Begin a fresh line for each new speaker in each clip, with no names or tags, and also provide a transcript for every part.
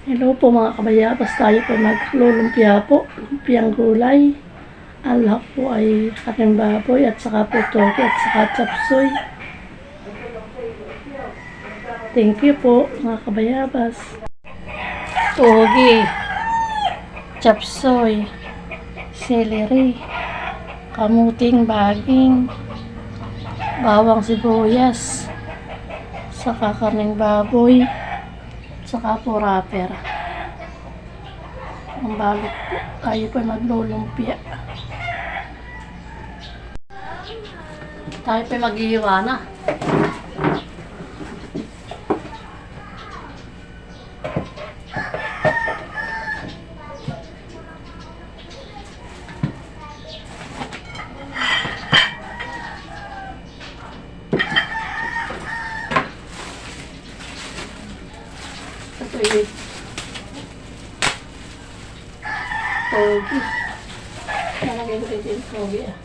Hello po mga kabayabas, tayo po maglulumpia po, lumpiang gulay. Ang lahat po ay kaning baboy at saka po toge at saka chapsoy. Thank you po mga kabayabas. Toge, chapsoy, celery, kamuting baging, bawang sibuyas, saka kaning baboy, saka po wrapper. Ang balot po, tayo po maglulumpia. Tayo po maghihiwa na. Ito yung toge. Nalagay ko dito yung toge ah.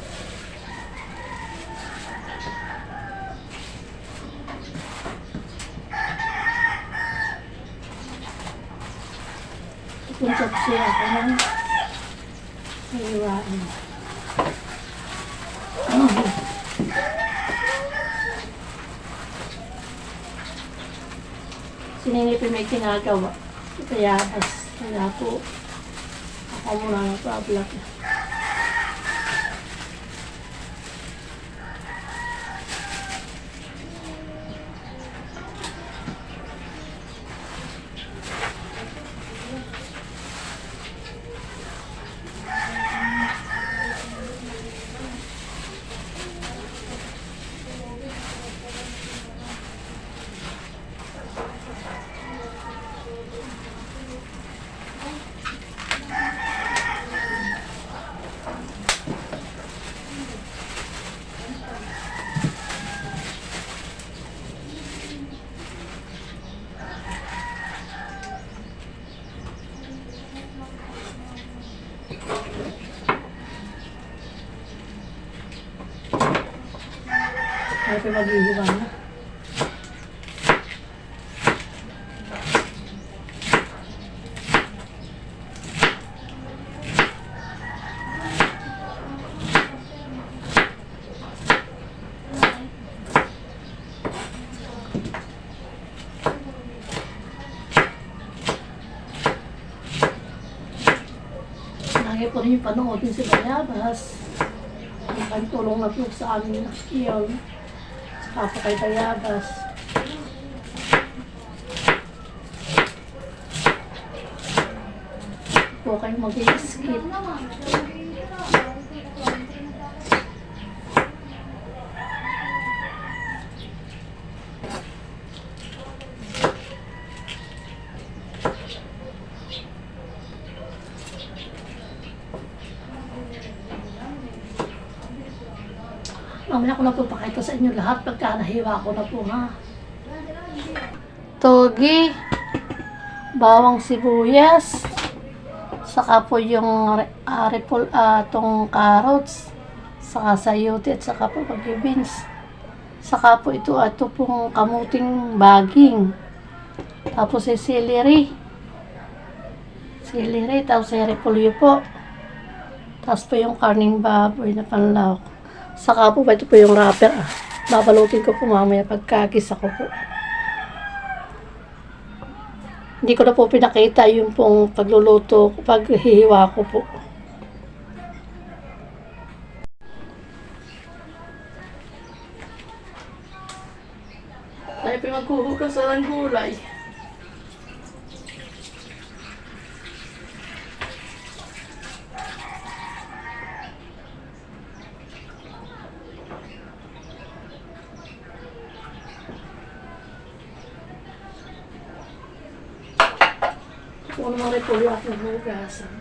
Ipunchap siya ako ng hiwain. Sininipin may ginagawa. Payabas. Kaya po, ako muna nagpa-vlog. Tayo po maghihiwa na. Lagi po rin yung panoodin si Bayabas. Tulong na po sa amin iyon. Sa pa kay Bayabas. Po kayo mag-i-skip. Mamaya ko na po pakita sa inyo lahat pagka nahiwa ko na po ha. Toge, bawang sibuyas, saka po yung tong carrots, saka sayote at saka po pag-beans. Saka po ito pong kamuting baging. Tapos celery. Celery, tapos repolyo po. Tapos po yung karning baboy na panlawak. Saka po, ito po yung wrapper. Babalutin ko po mamaya pagkagisa ko po. Hindi ko na po pinakita yung pong pagluluto, paghihiwa ko po. Tayo po maghuhugas ng gulay. Kung ano mga repolyo at hugasan.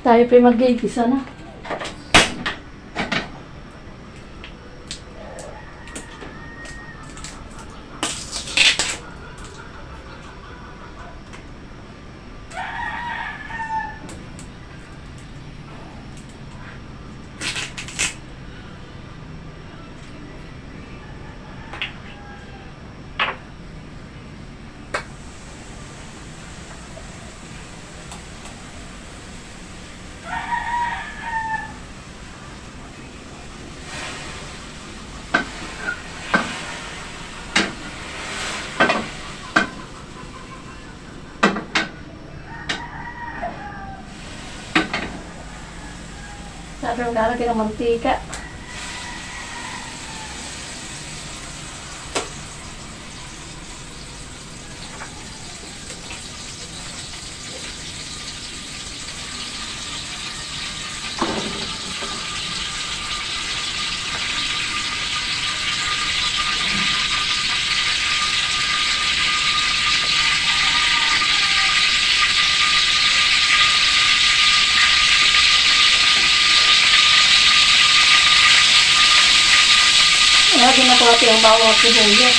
Tayo pa mag-gigisa na. Sabi yung lalagyan ng mantika. Lagyan na po natin ang bawang at sibuyas.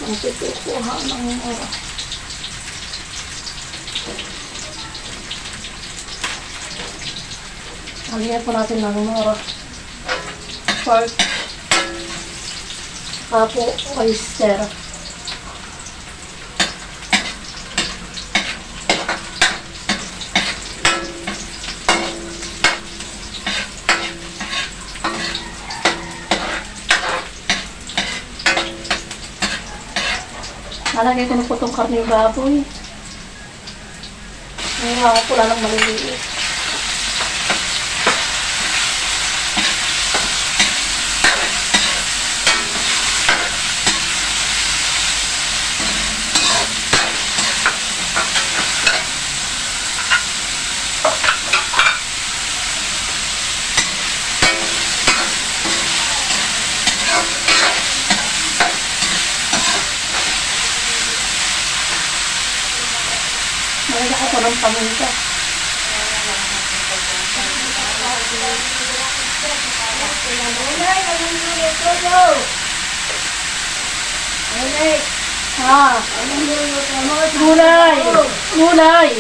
Ang pitukuha ng oras. Alihan po natin ng mga pork, saka po oyster. Nalagay ko na po itong karne yung baboy. Ngayon ako pula ng maliliit. Nalagyan ko po ng paminta. Gulay! Gulay!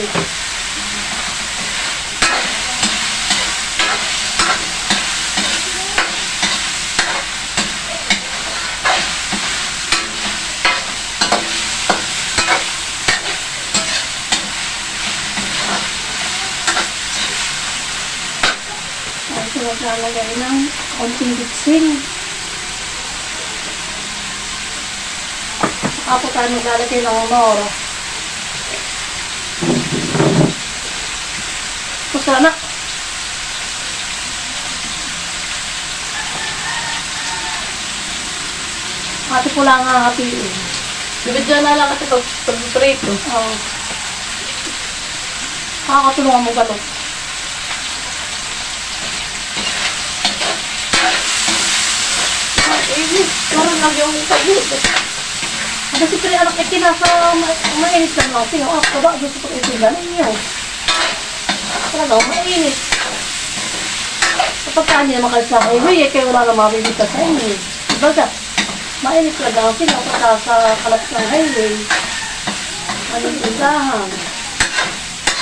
Naglalagay ng konting bitsing. Saka po tayo maglalagay ng onoro. Kusana. Ate po lang ang hatiin.
Bibidyan na lang kasi pag-prito.
Oo. Kakatulungan mo ba ito?
Parang lang yung pag-ibig.
Kasi pre, anak ay kinasa mainit lang natin. Yung ako ba, gusto ko ito ganin yun. Talaga, mainit. Kapag kanya naman kayo sa highway, kaya wala na mabibita sa inyo. Baga, mainit lang daw sila kapag sa kalap ng highway. Anong usahan.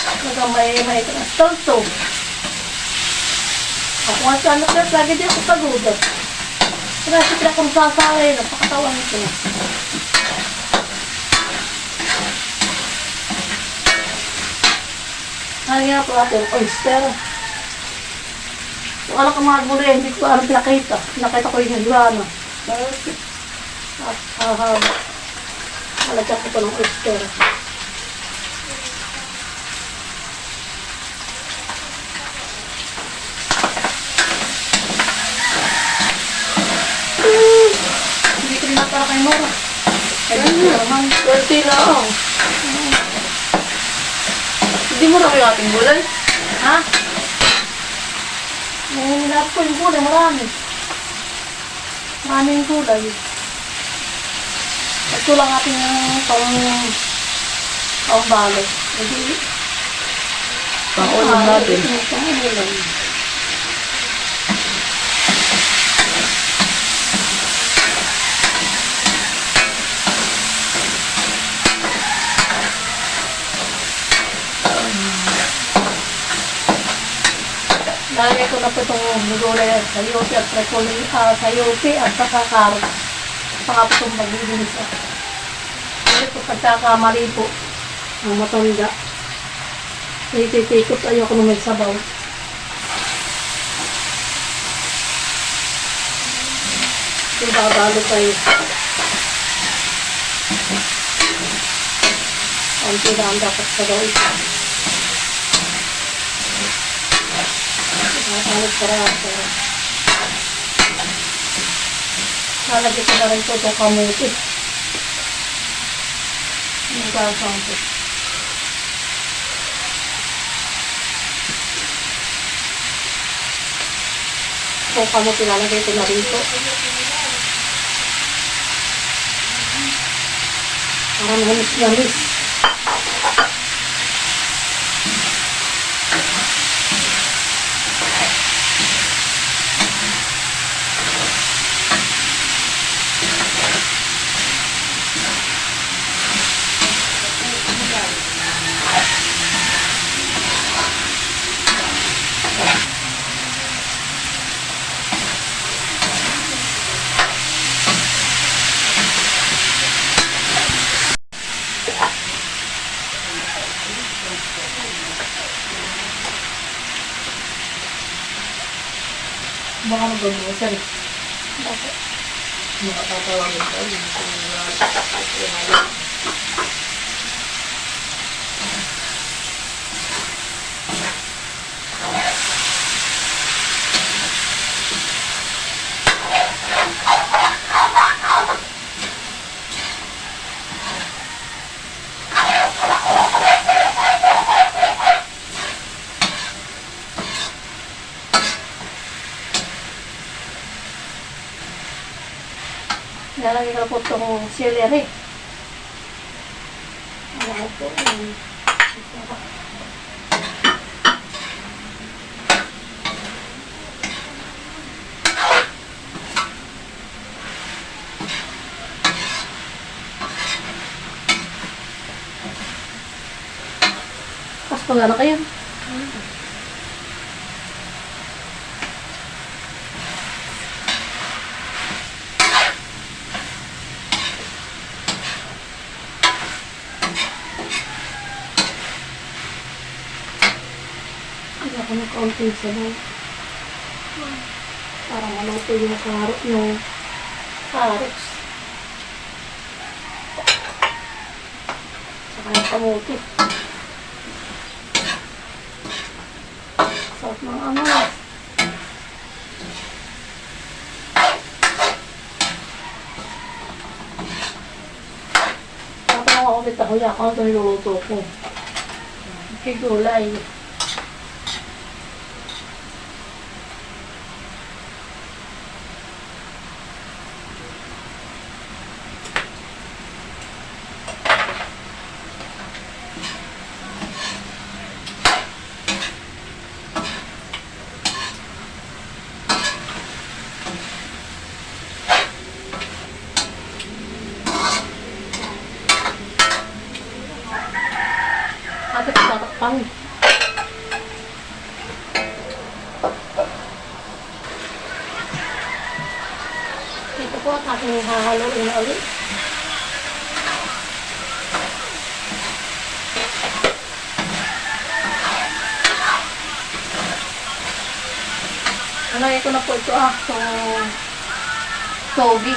Talaga may kastalto. Ako nga sa anak na, lagi din ako pagudat. Kaya siyempre akong sasaway, napakatawan ito. Ano nga po natin, oyster. Kung alam ka mga gulay, hindi ko alam pinakita. Nakita ko yung higuana. At hahaba. Malagyan ko pa ng oyster. Hindi ko rin para kay Mora. Kaya dito naman.
20 lang. Hindi mo na kayo ating gulay.
Ha? Lahat ko yung gulay, marami. Maraming gulay. Ito lang ating pang-balo. Hindi.
Pang-ulam natin.
Pang-ulam. Lagay ko na po itong gulay sa yopi at repoli, sa yopi at saka karot. Saka po itong maglinis. Ulit po pagkakamali po ang matanda. Ititikot ayoko na may sabaw. Ibabalo tayo. Konti na ang dapat sabaw ito. Nakalit parasa. Nalagay ko na rin po itong kamuti. Nagkasang po. Itong kamuti nalagay ko na rin po. Para namis-namis.
Baka magagawa siya rin.
Bakit?
Makatatawagin ka.
Nalagay ko po itong celery. Ano po? Mas pagana kayo. Ako ng kaunting sabaw. Para maluto yung carrots. Saka yung kamuti. Sarap ng amoy. Tapos ako ulit ako yan. Ano ito niluluto ko? Kigulay. Ate, tatakpan. Ito po at aking hahaluin na ulit. Nalagay ko na po ito itong togi.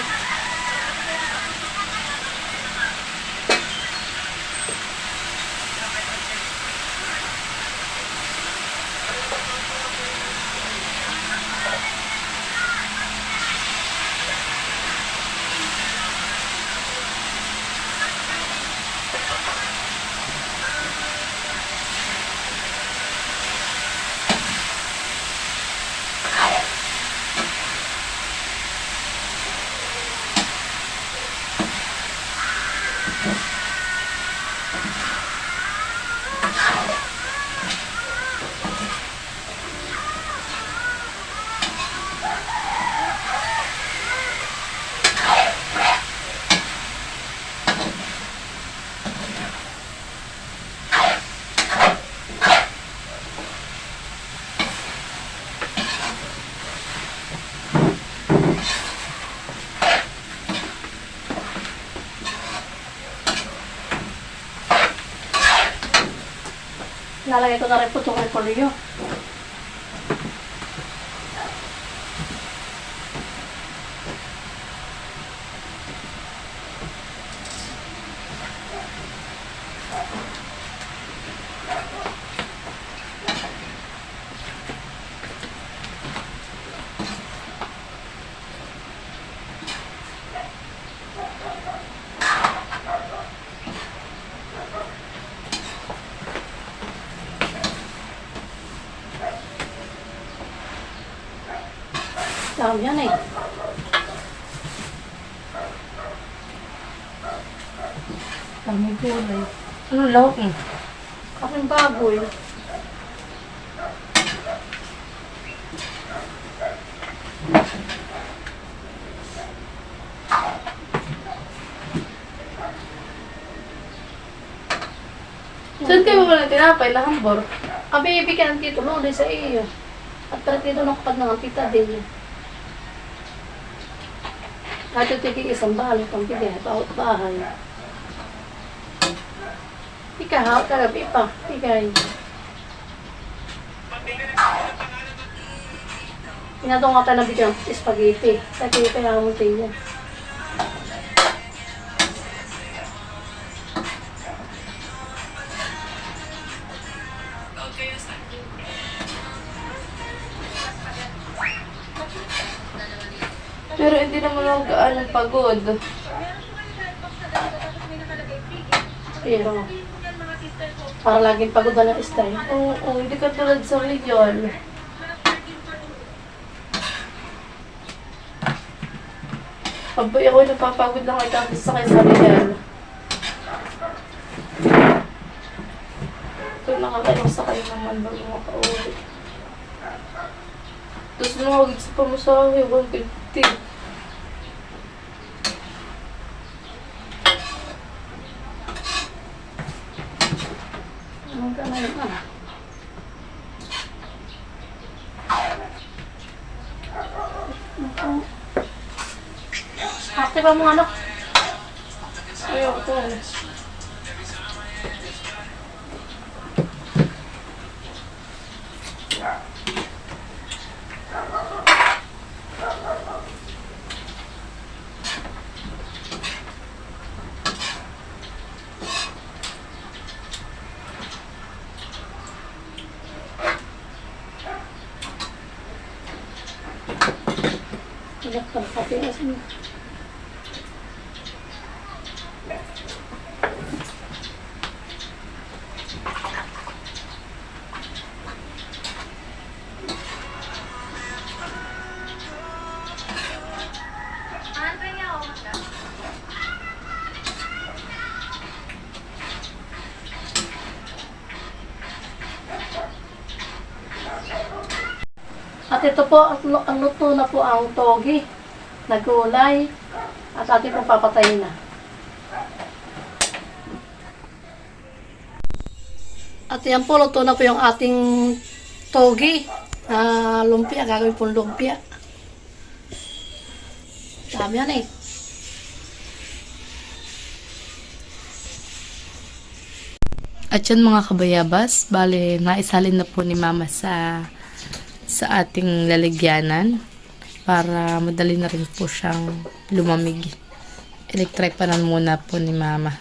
Lalagay ko na rin po itong repolyo. Dami yan eh.
Dami gulay. Anong lawak eh?
Kaping baboy.
Saan kayo wala tinapay? Lahambor.
Abi, bigyan ng tito Lodi sa iyo. At para tito ng kapag ng tita din. At ito isang balot ang bigay. Bawat bahay. Ikaw, kagabi pa. Bigay. Pinatong nga tayo na bigyan ng spaghetti. Sa kita yung amuntin niya.
Pero hindi naman ako gaanong pagod.
Pero, para laging pagod na ng style.
Oo, hindi ka tulad sa Real. Abay ako napapagod lang ay sakay sa Real. Ito nakakailang sakay naman bago makauwi. Tapos lumawag sa pamasahe, 150.
Anong ka na yun ah? Active ang mga anak.
Ayaw ko.
Iyak ka, kapilas mo. At ito po, ang luto na po ang togi na gulay at ating pong papatayin na. At yan po, luto na po yung ating togi na lumpia, gagawin pong lumpia. Dami yan eh.
At yan mga kabayabas, bale naisalin na po ni Mama sa ating lalagyanan para madali na rin po siyang lumamig. Electric panan muna po ni Mama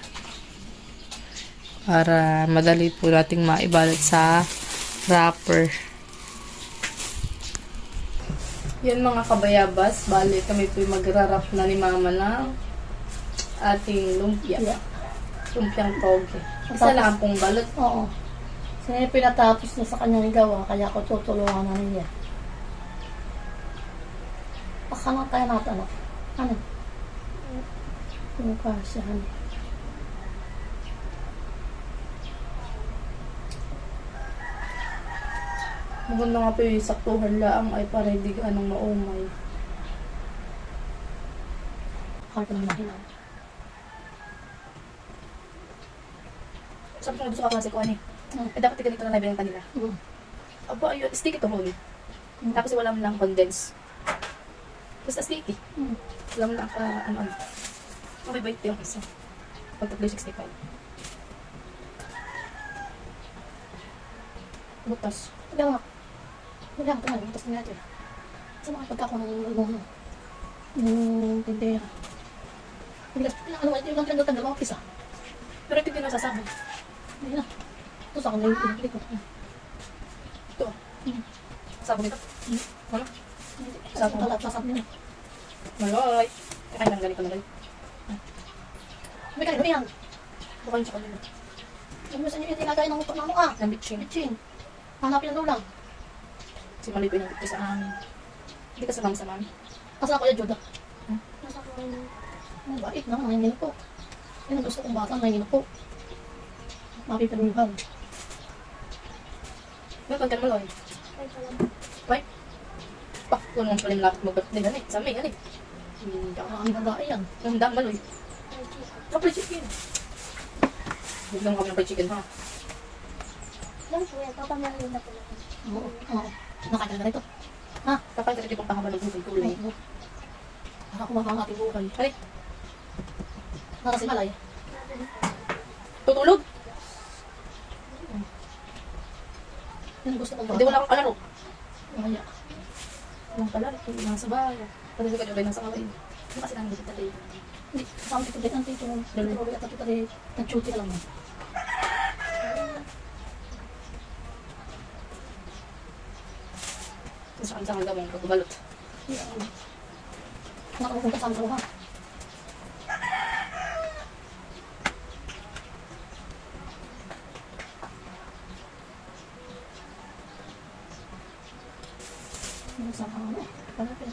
para madali po nating maibalot sa wrapper. Yan mga kabayabas, bale kami po magra-wrap na ni Mama ng ating lumpia.
Yeah.
Lumpiang toge. Isa lang pong balot.
Oo. Kasi pinatapos na sa kanyang gawa, kaya ako tutulungan na niya. Baka na tayo natin, ano? Ano? Yung kasyahan.
Maganda nga po yung saktuhan laang ay para hindi anong maumay.
Kahit naman mahinaw.
Sabi ko nga gusto ka klase ko ano eh. Dapat ganito na nabili ng kanila. Aba, ayun, sticky to whole. Tapos wala mo lang condense. Basta sticky. Wala mo lang ka, ano. Mabibait yung isa. Pag 65. Butas.
Wala nga. Wala nga tumalang. Butas na natin. Sa mga pagka ko ng tindera. Bilas, ano, ito yung tanggal mga pisa.
Pero ito din nasasabog.
Hindi na. Ito sa akin na yung pinapili ko.
Ito. Sabog ito. Wala.
Sabog pala, sasab nila.
Maloy. Kaya lang ganito na ganito.
May kanino yan.
Baka yun sa kanila.
Sabi mo sa inyo yung tinagay ng utok na mukha.
Ng bitchin.
Bitchin. Hanapin ang lulang.
Si Maloy po yung nagpito sa amin. Hindi ka sumama sa mami.
Nasa ako yung Joda. Nasa ako yung... Ang bait na, nangingin po. Yan ang gusto kong bata, nangingin po. Mapipilulhan.
Meron ka Maloy. Wait. Pak, kung naman pala yung lapit mo birthday, gani. Sa May, gani.
Maraming hanggaan yan.
Ang dam Maloy. Fried chicken. Biglang kami ng fried chicken, ha?
Yan po yan, papamahal na po natin.
Oo. Oo. Nakain ka na ito. Ha?
Kakain ka rin pang pahaba ng buhay kulay.
Oo. Para kumaka ang ating buhay.
Ay,
Nasa si Malay.
tutulog.
Yan ang gusto kong bata.
Hindi wala akong kalaro.
Maya.
Yung kalaro, yung nasa bahay. Pati ka nabay nasa kawin. Ano kasi namin dito tayo?
Hindi. Kasama tito din ang tito. Tito Robby at tito din. Nag-chuti ka lang mo.
Kung saan saan gawin, pagbabalot.
Nakamukhang kasama sa luha. Sama ano eh. Palapin.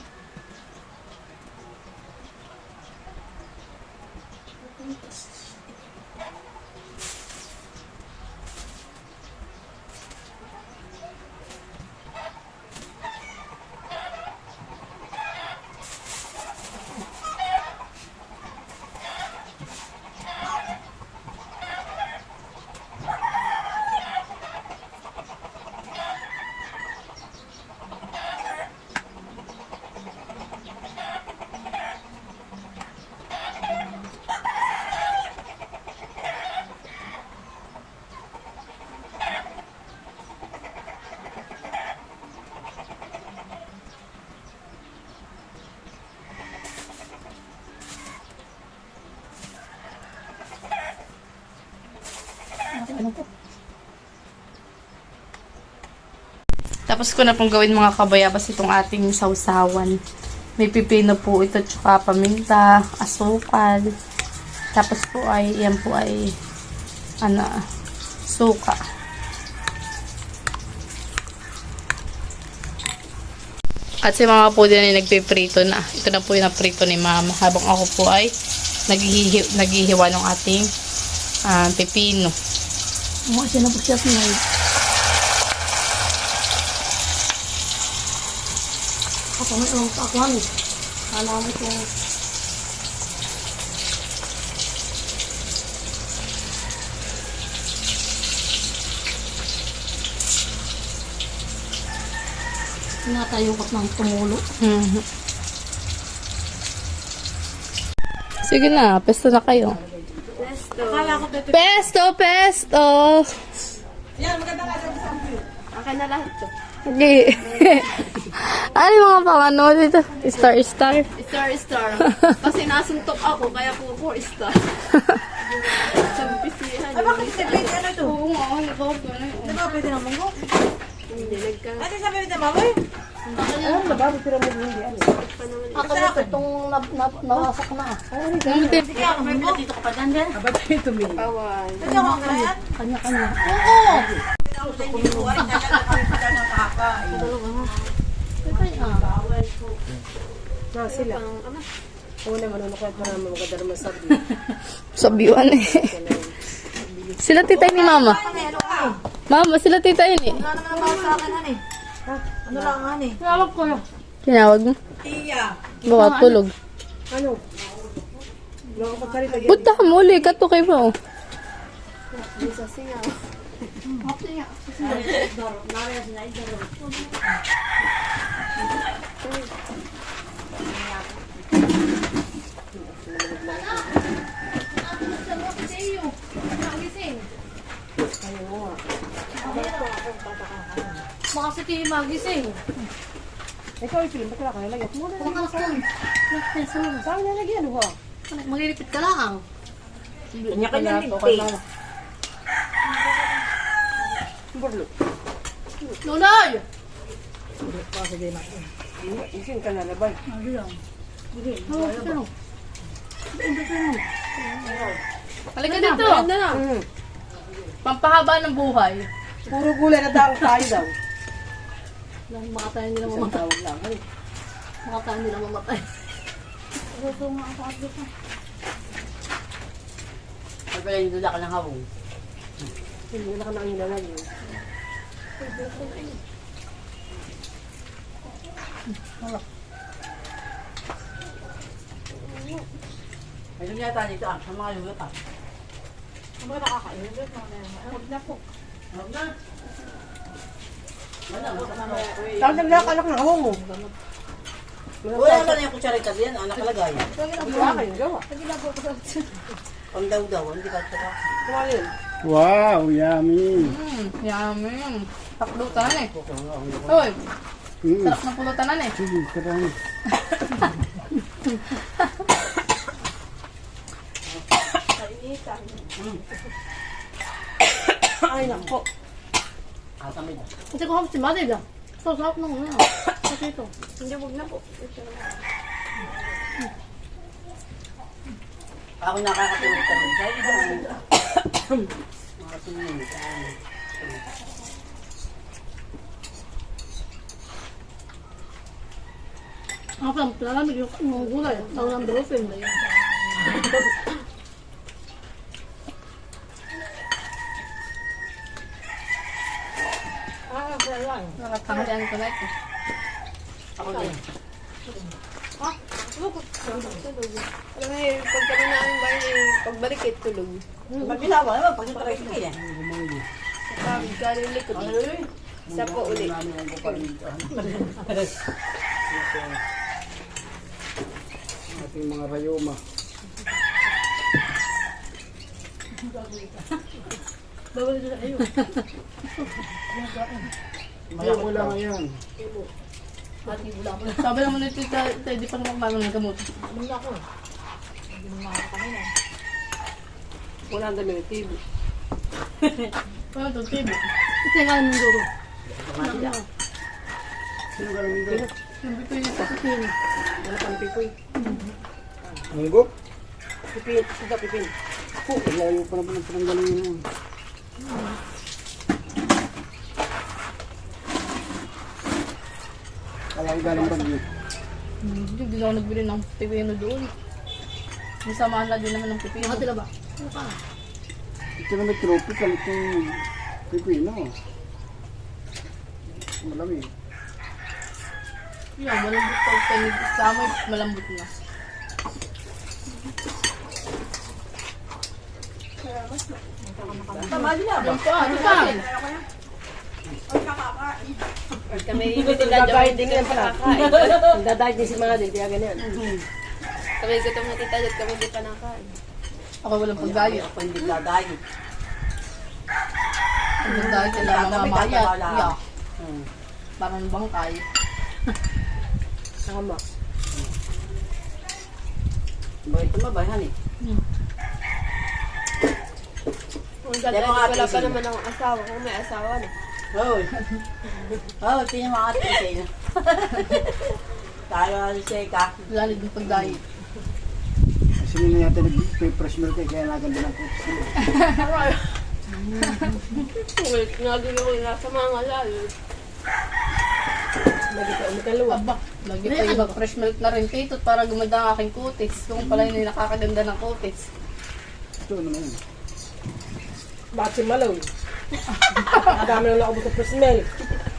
Ano po?
Tapos ko na pong gawin mga kabayabas itong ating sausawan. May pipino po ito, tsaka paminta, asukal. Tapos po ay, yan po ay, suka. At si mama po din ay nagpiprito na. Ito na po yung naprito ni mama. Habang ako po ay naghihiwa ng ating pipino.
Mga siya na po siya sinay. Ako may ang pakuhan eh. Kala mo ito. Tinatayo ko ng tumulo.
Sige na, pesto na kayo. Pesto!
Akin na lahat to.
Okay. Ano yung mga pangano dito? Star.
Star. Kasi nasuntok ako, kaya po 4 star. Sampisihan.
Ay, bakit pwede ano to?
Oo nga, nakaw ko na yun.
Di ba pwede naman ko?
Hindi, nagka...
Ano sabi mo na mamoy?
Alam na ba? Pero mo hindi ano. Ako na itong nawasak na.
Hindi ka ako mo.
Dito ka pa dyan dyan.
Pawan.
Hindi ako ang kaya.
Kanya-kanya.
Oo! Ako sa inyo ko. Ay, dala na kami sa ng kakay.
Sila.
Una,
Manunuklat mo naman magandang masabi.
Sabiwan eh. Sila tita ni mama. Mama, sila tita yun eh.
Wala naman ang bawal sa akin, han eh. Ano lang nga eh?
Tawag ko yun.
Tinawag mo?
Iya.
Bawa tulog.
Ano? Wala ko pagsalita yan.
Punta ka muli, katukay mo.
Baka si Tiyo magising.
Ikaw, Ipin, ba't wala ka nalagyan? Muna
Baka ka lang.
saan nalagyan mo?
Maglilipit ka lang.
Kanya-kanya lipit. Burlo.
Lunay!
Isin ka nalabay.
Hawak ka lang.
Halika dito. Pampahaba ng buhay.
Puro gulay na daang tayo daw.
Baka tayo nila
Isang
mamatay.
tawag lang. Ay,
Baka tayo nila mamatay.
Ay pala yung dula ka ng hawong.
hindi na ka nang nilalagyan.
Mayroon yata dito sa mga lugat ah.
Ang mga nakakain, huwag na po.
Huwag na. Wala, masama.
Tawag na lang anak ng hawong mo.
Wala ka na yung kutsarita diyan, anak kalagay.
Wala kayong gawa.
Pang daw-daw, hindi ka tsaka.
Kuha yun.
Wow, yummy.
Yummy. Taklutan eh. Hoy, sarap ng pulutan eh.
Sige, karami.
Ay, nako.
Kasamid.
Kasi ko si Mother lang. Sarap nung ano. Kasi ito.
Hindi, wag na po.
Ako nakakatulog ka rin. Sabi ba? Mga tingin.
Ako lang, lalamig yung gulay. Tawag ng dolphin na yun.
Nakakahalian ko na ito.
Ako din.
Alam mo eh, pag kami namin ba pagbalik eh, tulog.
Pag ginawa naman, pag yung tricycle eh.
Sabi, galing likod. Isa po uli.
Ating mga rayoma.
Bawal ito sa iyo.
Ayoko lang yan.
Sabi naman ito, tayo di pa naman kumamang ng gamot.
Wala ang dami ng TV.
Ano ito, tibo?
Ito yung alam ng duro.
Sino ka namin doon?
Yung bitoy nito.
Wala kang pipoy.
Munggok?
Pipin, suga pipin.
Layo pa naman ang pananggaling yun. Kaya yung galing bagyo.
Hindi na ako nagbili ng pipino doon. May samahan na din naman ng pipino.
Nakatila ba?
Ito na may tropical itong pipino. Malamig.
Yan, malambot pag tanig sa amoy, malambot na.
Tama din ah.
Yan pa, ano pa?
Pag kami ibitila
Gagawin din yan pala.
kakain.
Dadahit din si mga din, kaya ganyan.
Kami gutom na tita dyan, kami di pa nakain.
Ako walang pagdayot.
Ako hindi dadayo.
Pag nagdayot sila mga mamaya.
Wala.
Yeah. Parang bangkay.
Tama.
Bakit mabayhan eh?
Kung
Di ba
dadali,
nga
wala pa
ating
naman akong asawa. Kung may asawa na.
Hoy. Oh, tingnan mga atin na. Tayo ang seka.
Lalig ng pagdayot.
Kasi nila yata nag-fresh milk eh, kaya naganda ng cookies nila.
Wait, nagawin ko na sa mga lalo.
Aba, lagi pa yung fresh milk na rin tito para gumanda ang aking kutis. Kung pala hindi nakakaganda ng kutis.
Ito ano na yun.
Bakit si Malaw? Ang dami nang nakabot sa first milk.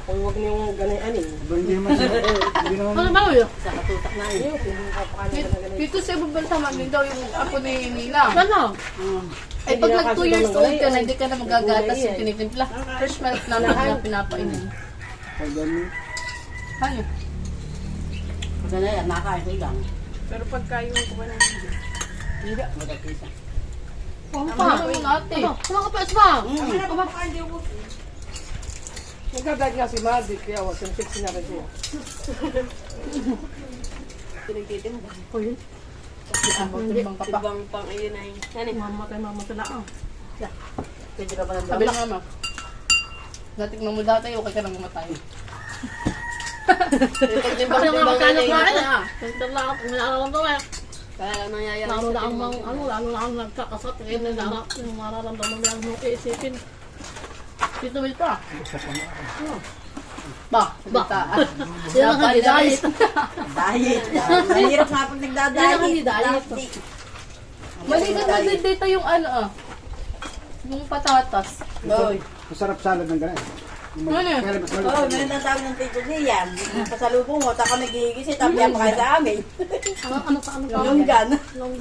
Kung huwag niyong ganyan eh.
Hindi naman siya. Hindi naman.
Ano ba yun?
Sa katutak na yun.
Dito sa ibang bansa man din daw yung apo ni Nila.
Ano?
Ay pag nag 2 years old ka na, hindi ka na magagatas yung tinitimpla. Fresh milk na lang yung pinapainin.
Pag ganun.
Ano?
Pagka na yan, nakain ko lang.
Pero pagka yung kuha ng
Hindi, magkakisa.
ano yung ate?
Ano ka pa, Esma?
Nagkagad nga si Mardi, kaya wag yung fix niya rin siya.
Tinititim ba?
Timbang ka pa.
Ibang pang ayun ay.
Mamatay lang.
Pwede ka ba ng
Sabi ng ama. Natikman mo dati, okay ka nang mamatay. Pagtimbang
Ano nga magkano
timbang
kumain ah? Ito lang ako, nararamdaman.
Kaya lang nangyayari
Lalo
sa
na ang
timbang.
mga, lalo na ang nagkakasat. Ngayon na lang, yung mararamdaman mo lang mong iisipin. Dito mo ito ah.
Ba, salita.
Yan ang hindi diet.
diet. Mahirap nga pag
Yan ang
nagda-diet.
hindi diet.
Maligan na din dito yung ano ah. Yung patatas.
Oy.
Masarap salad ng ganun.
Ano yun?
Kaya mas
Oh,
maluto.
meron ang tawag ng tito niya. Pasalubong mo, taka nagigigis, tapos yan pa kayo sa amin.
Ano pa?
Lunggan.
Long